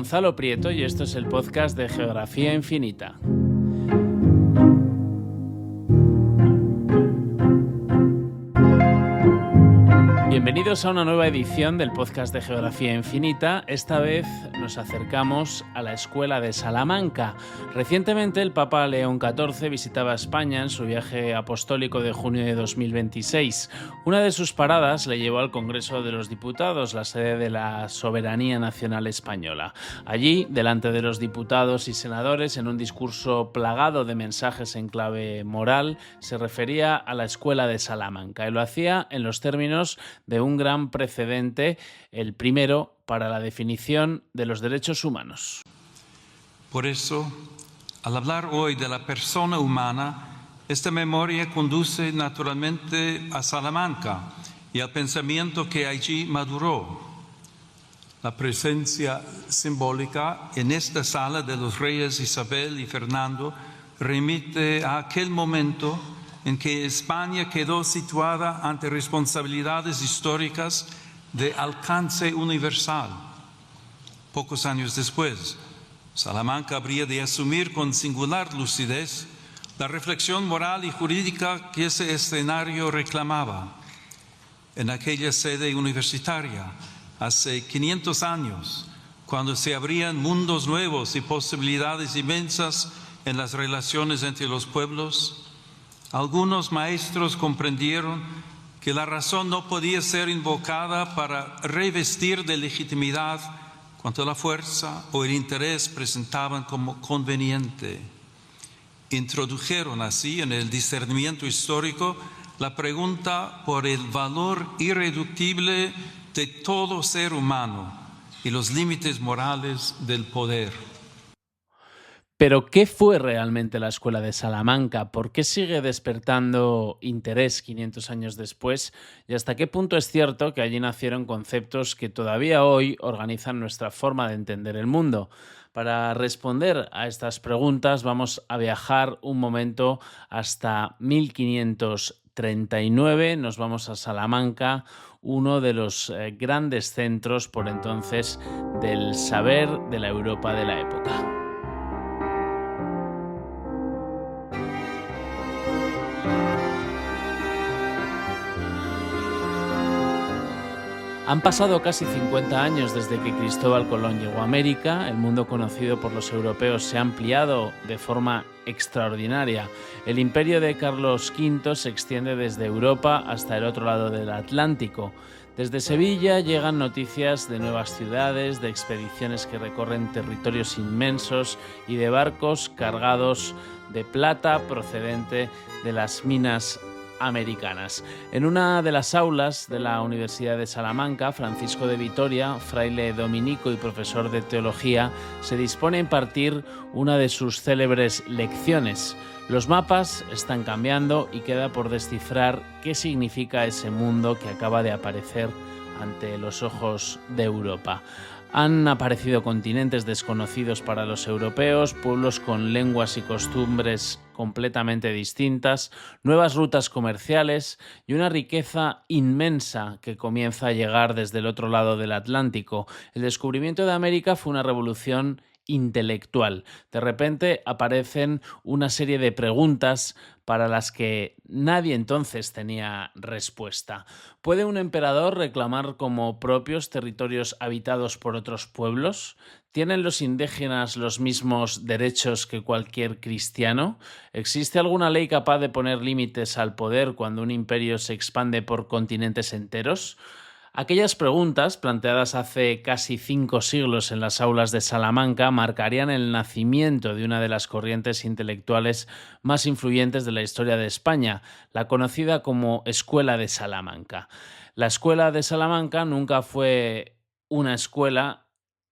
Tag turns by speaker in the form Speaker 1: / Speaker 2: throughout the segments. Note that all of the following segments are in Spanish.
Speaker 1: Gonzalo Prieto y esto es el podcast de Geografía Infinita. Bienvenidos a una nueva edición del podcast de Geografía Infinita. Esta vez nos acercamos a la Escuela de Salamanca. Recientemente el Papa León XIV visitaba España en su viaje apostólico de junio de 2026. Una de sus paradas le llevó al Congreso de los Diputados, la sede de la soberanía nacional española. Allí, delante de los diputados y senadores, en un discurso plagado de mensajes en clave moral, se refería a la Escuela de Salamanca y lo hacía en los términos de un gran precedente, el primero para la definición de los derechos humanos.
Speaker 2: Por eso, al hablar hoy de la persona humana, esta memoria conduce naturalmente a Salamanca y al pensamiento que allí maduró. La presencia simbólica en esta sala de los reyes Isabel y Fernando remite a aquel momento en que España quedó situada ante responsabilidades históricas de alcance universal. Pocos años después, Salamanca habría de asumir con singular lucidez la reflexión moral y jurídica que ese escenario reclamaba. En aquella sede universitaria, hace 500 años, cuando se abrían mundos nuevos y posibilidades inmensas en las relaciones entre los pueblos, algunos maestros comprendieron que la razón no podía ser invocada para revestir de legitimidad cuanto la fuerza o el interés presentaban como conveniente. Introdujeron así en el discernimiento histórico la pregunta por el valor irreductible de todo ser humano y los límites morales del poder.
Speaker 1: Pero, ¿qué fue realmente la Escuela de Salamanca? ¿Por qué sigue despertando interés 500 años después? ¿Y hasta qué punto es cierto que allí nacieron conceptos que todavía hoy organizan nuestra forma de entender el mundo? Para responder a estas preguntas vamos a viajar un momento hasta 1539. Nos vamos a Salamanca, uno de los grandes centros por entonces del saber de la Europa de la época. Han pasado casi 50 años desde que Cristóbal Colón llegó a América. El mundo conocido por los europeos se ha ampliado de forma extraordinaria. El imperio de Carlos V se extiende desde Europa hasta el otro lado del Atlántico. Desde Sevilla llegan noticias de nuevas ciudades, de expediciones que recorren territorios inmensos y de barcos cargados de plata procedente de las minas americanas. En una de las aulas de la Universidad de Salamanca, Francisco de Vitoria, fraile dominico y profesor de teología, se dispone a impartir una de sus célebres lecciones. Los mapas están cambiando y queda por descifrar qué significa ese mundo que acaba de aparecer ante los ojos de Europa. Han aparecido continentes desconocidos para los europeos, pueblos con lenguas y costumbres completamente distintas, nuevas rutas comerciales y una riqueza inmensa que comienza a llegar desde el otro lado del Atlántico. El descubrimiento de América fue una revolución intelectual. De repente aparecen una serie de preguntas para las que nadie entonces tenía respuesta. ¿Puede un emperador reclamar como propios territorios habitados por otros pueblos? ¿Tienen los indígenas los mismos derechos que cualquier cristiano? ¿Existe alguna ley capaz de poner límites al poder cuando un imperio se expande por continentes enteros? Aquellas preguntas, planteadas hace casi 5 siglos en las aulas de Salamanca, marcarían el nacimiento de una de las corrientes intelectuales más influyentes de la historia de España, la conocida como Escuela de Salamanca. La Escuela de Salamanca nunca fue una escuela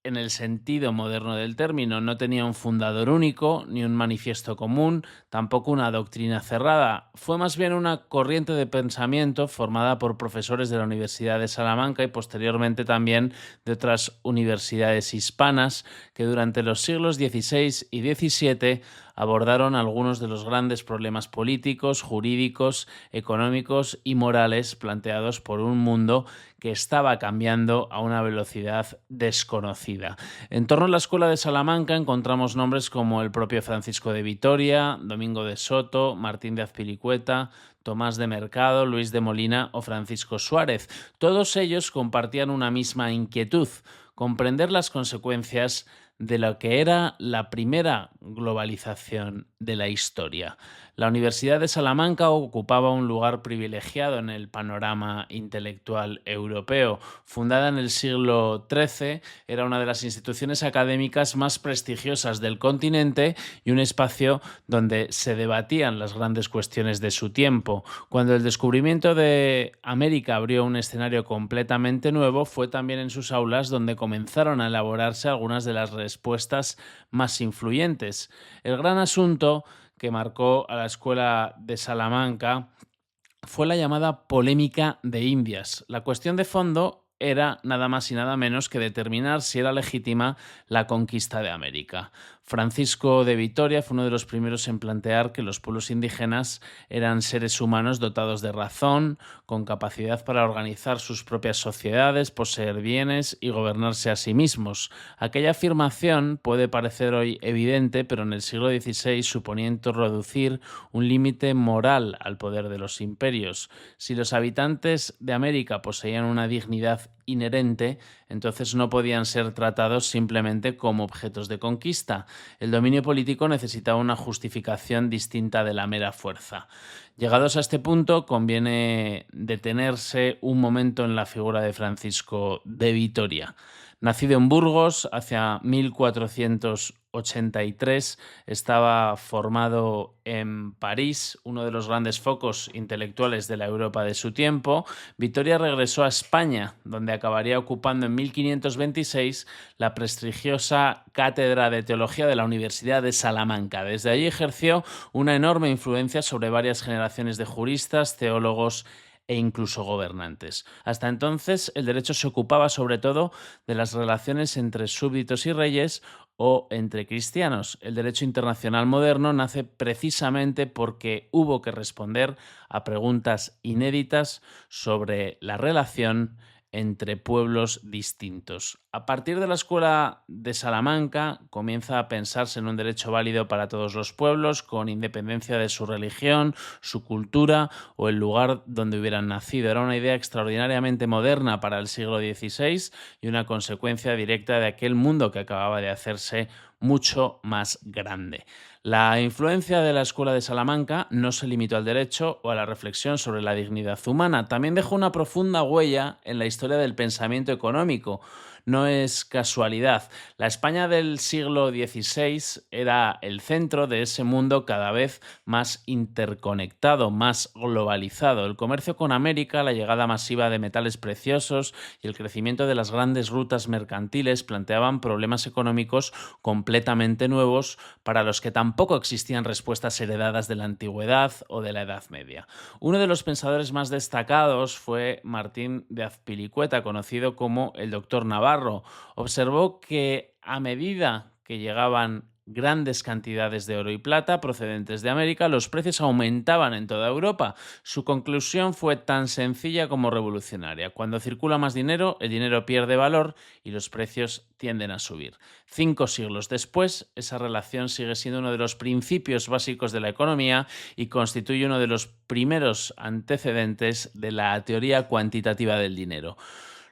Speaker 1: en el sentido moderno del término. No tenía un fundador único, ni un manifiesto común, tampoco una doctrina cerrada. Fue más bien una corriente de pensamiento formada por profesores de la Universidad de Salamanca y posteriormente también de otras universidades hispanas que durante los siglos XVI y XVII abordaron algunos de los grandes problemas políticos, jurídicos, económicos y morales planteados por un mundo que estaba cambiando a una velocidad desconocida. En torno a la escuela de Salamanca encontramos nombres como el propio Francisco de Vitoria, Domingo de Soto, Martín de Azpilicueta, Tomás de Mercado, Luis de Molina o Francisco Suárez. Todos ellos compartían una misma inquietud: comprender las consecuencias de lo que era la primera globalización de la historia. La Universidad de Salamanca ocupaba un lugar privilegiado en el panorama intelectual europeo. Fundada en el siglo XIII, era una de las instituciones académicas más prestigiosas del continente y un espacio donde se debatían las grandes cuestiones de su tiempo. Cuando el descubrimiento de América abrió un escenario completamente nuevo, fue también en sus aulas donde comenzaron a elaborarse algunas de las respuestas más influyentes. El gran asunto que marcó a la escuela de Salamanca fue la llamada polémica de Indias. La cuestión de fondo era nada más y nada menos que determinar si era legítima la conquista de América. Francisco de Vitoria fue uno de los primeros en plantear que los pueblos indígenas eran seres humanos dotados de razón, con capacidad para organizar sus propias sociedades, poseer bienes y gobernarse a sí mismos. Aquella afirmación puede parecer hoy evidente, pero en el siglo XVI suponía introducir un límite moral al poder de los imperios. Si los habitantes de América poseían una dignidad inherente, entonces no podían ser tratados simplemente como objetos de conquista. El dominio político necesitaba una justificación distinta de la mera fuerza. Llegados a este punto, conviene detenerse un momento en la figura de Francisco de Vitoria. Nacido en Burgos hacia 1483, estaba formado en París, uno de los grandes focos intelectuales de la Europa de su tiempo. Vitoria regresó a España, donde acabaría ocupando en 1526 la prestigiosa Cátedra de Teología de la Universidad de Salamanca. Desde allí ejerció una enorme influencia sobre varias generaciones de juristas, teólogos e incluso gobernantes. Hasta entonces, el derecho se ocupaba sobre todo de las relaciones entre súbditos y reyes o entre cristianos. El derecho internacional moderno nace precisamente porque hubo que responder a preguntas inéditas sobre la relación entre pueblos distintos. A partir de la escuela de Salamanca comienza a pensarse en un derecho válido para todos los pueblos, con independencia de su religión, su cultura o el lugar donde hubieran nacido. Era una idea extraordinariamente moderna para el siglo XVI y una consecuencia directa de aquel mundo que acababa de hacerse mucho más grande. La influencia de la Escuela de Salamanca no se limitó al derecho o a la reflexión sobre la dignidad humana, también dejó una profunda huella en la historia del pensamiento económico. No es casualidad. La España del siglo XVI era el centro de ese mundo cada vez más interconectado, más globalizado. El comercio con América, la llegada masiva de metales preciosos y el crecimiento de las grandes rutas mercantiles planteaban problemas económicos completamente nuevos para los que tampoco existían respuestas heredadas de la antigüedad o de la Edad Media. Uno de los pensadores más destacados fue Martín de Azpilicueta, conocido como el Doctor Navarro. Observó que a medida que llegaban grandes cantidades de oro y plata procedentes de América, los precios aumentaban en toda Europa. Su conclusión fue tan sencilla como revolucionaria: cuando circula más dinero, el dinero pierde valor y los precios tienden a subir. 5 siglos después, esa relación sigue siendo uno de los principios básicos de la economía y constituye uno de los primeros antecedentes de la teoría cuantitativa del dinero.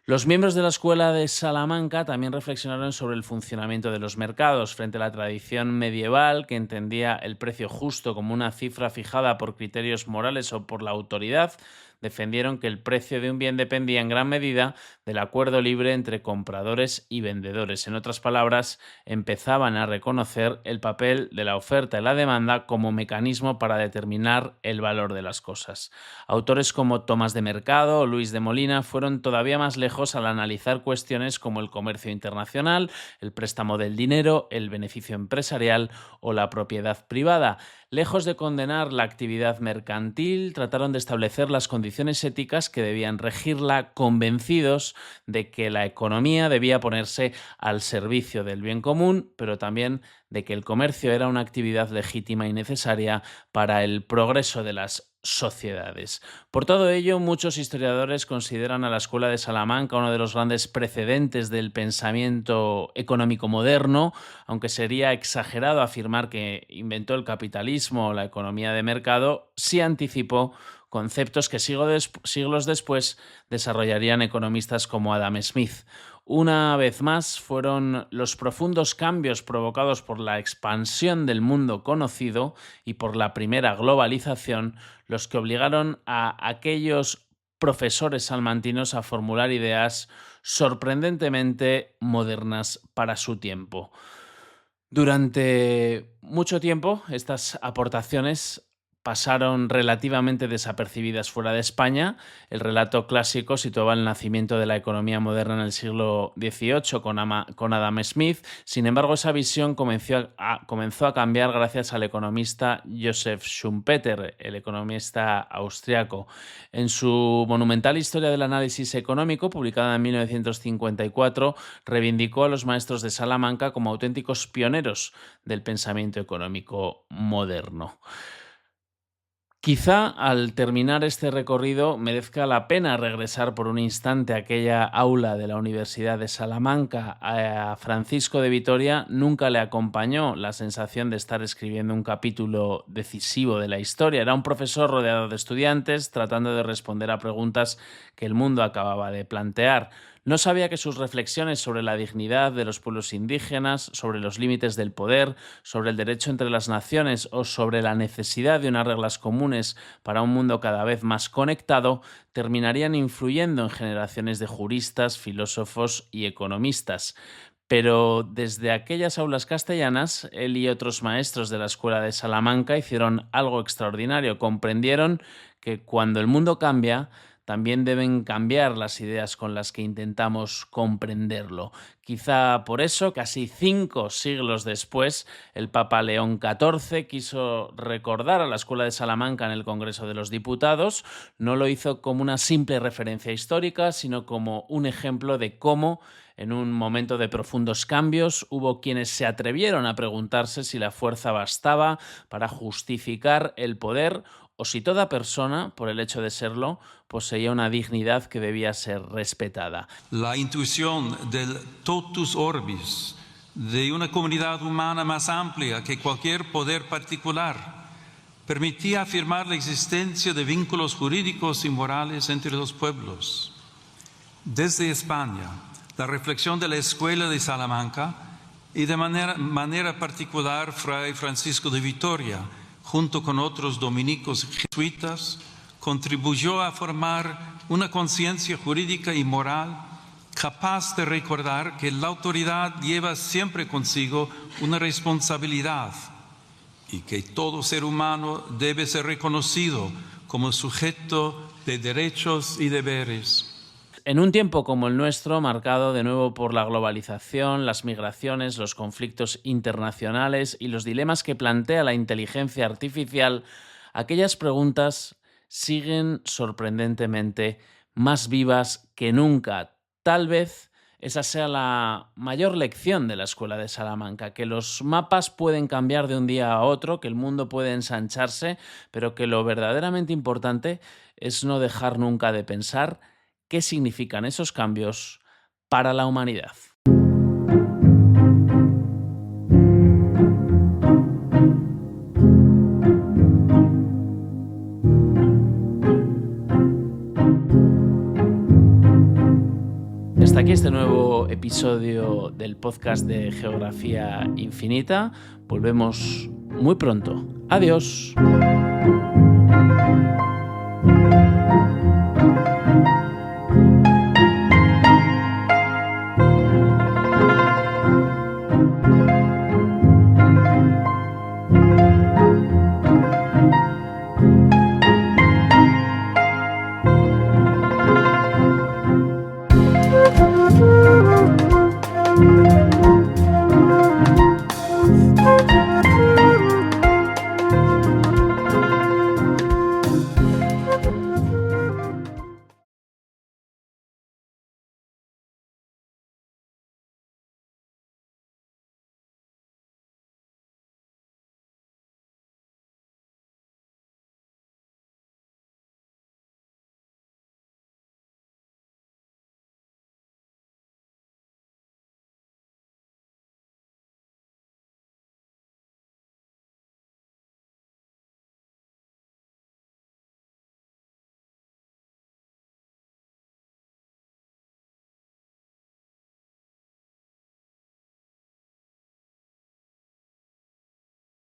Speaker 1: Los miembros de la Escuela de Salamanca también reflexionaron sobre el funcionamiento de los mercados frente a la tradición medieval, que entendía el precio justo como una cifra fijada por criterios morales o por la autoridad. Defendieron que el precio de un bien dependía en gran medida del acuerdo libre entre compradores y vendedores. En otras palabras, empezaban a reconocer el papel de la oferta y la demanda como mecanismo para determinar el valor de las cosas. Autores como Tomás de Mercado o Luis de Molina fueron todavía más lejos al analizar cuestiones como el comercio internacional, el préstamo del dinero, el beneficio empresarial o la propiedad privada. Lejos de condenar la actividad mercantil, trataron de establecer las condiciones éticas que debían regirla, convencidos de que la economía debía ponerse al servicio del bien común, pero también de que el comercio era una actividad legítima y necesaria para el progreso de las sociedades. Por todo ello, muchos historiadores consideran a la Escuela de Salamanca uno de los grandes precedentes del pensamiento económico moderno, aunque sería exagerado afirmar que inventó el capitalismo o la economía de mercado, sí anticipó conceptos que siglos después desarrollarían economistas como Adam Smith. Una vez más, fueron los profundos cambios provocados por la expansión del mundo conocido y por la primera globalización los que obligaron a aquellos profesores salmantinos a formular ideas sorprendentemente modernas para su tiempo. Durante mucho tiempo, estas aportaciones pasaron relativamente desapercibidas fuera de España. El relato clásico situaba el nacimiento de la economía moderna en el siglo XVIII con Adam Smith. Sin embargo, esa visión comenzó a cambiar gracias al economista Joseph Schumpeter, el economista austriaco. En su monumental Historia del análisis económico, publicada en 1954, reivindicó a los maestros de Salamanca como auténticos pioneros del pensamiento económico moderno. Quizá al terminar este recorrido merezca la pena regresar por un instante a aquella aula de la Universidad de Salamanca. A Francisco de Vitoria nunca le acompañó la sensación de estar escribiendo un capítulo decisivo de la historia. Era un profesor rodeado de estudiantes, tratando de responder a preguntas que el mundo acababa de plantear. No sabía que sus reflexiones sobre la dignidad de los pueblos indígenas, sobre los límites del poder, sobre el derecho entre las naciones o sobre la necesidad de unas reglas comunes para un mundo cada vez más conectado, terminarían influyendo en generaciones de juristas, filósofos y economistas. Pero desde aquellas aulas castellanas, él y otros maestros de la Escuela de Salamanca hicieron algo extraordinario. Comprendieron que cuando el mundo cambia, también deben cambiar las ideas con las que intentamos comprenderlo. Quizá por eso, casi 5 siglos después, el Papa León XIV quiso recordar a la Escuela de Salamanca en el Congreso de los Diputados. No lo hizo como una simple referencia histórica, sino como un ejemplo de cómo, en un momento de profundos cambios, hubo quienes se atrevieron a preguntarse si la fuerza bastaba para justificar el poder o si toda persona, por el hecho de serlo, poseía una dignidad que debía ser respetada.
Speaker 2: La intuición del totus orbis, de una comunidad humana más amplia que cualquier poder particular, permitía afirmar la existencia de vínculos jurídicos y morales entre los pueblos. Desde España, la reflexión de la Escuela de Salamanca y de manera particular Fray Francisco de Vitoria, junto con otros dominicos jesuitas, contribuyó a formar una conciencia jurídica y moral capaz de recordar que la autoridad lleva siempre consigo una responsabilidad y que todo ser humano debe ser reconocido como sujeto de derechos y deberes.
Speaker 1: En un tiempo como el nuestro, marcado de nuevo por la globalización, las migraciones, los conflictos internacionales y los dilemas que plantea la inteligencia artificial, aquellas preguntas siguen sorprendentemente más vivas que nunca. Tal vez esa sea la mayor lección de la Escuela de Salamanca, que los mapas pueden cambiar de un día a otro, que el mundo puede ensancharse, pero que lo verdaderamente importante es no dejar nunca de pensar qué significan esos cambios para la humanidad. Hasta aquí este nuevo episodio del podcast de Geografía Infinita. Volvemos muy pronto. Adiós.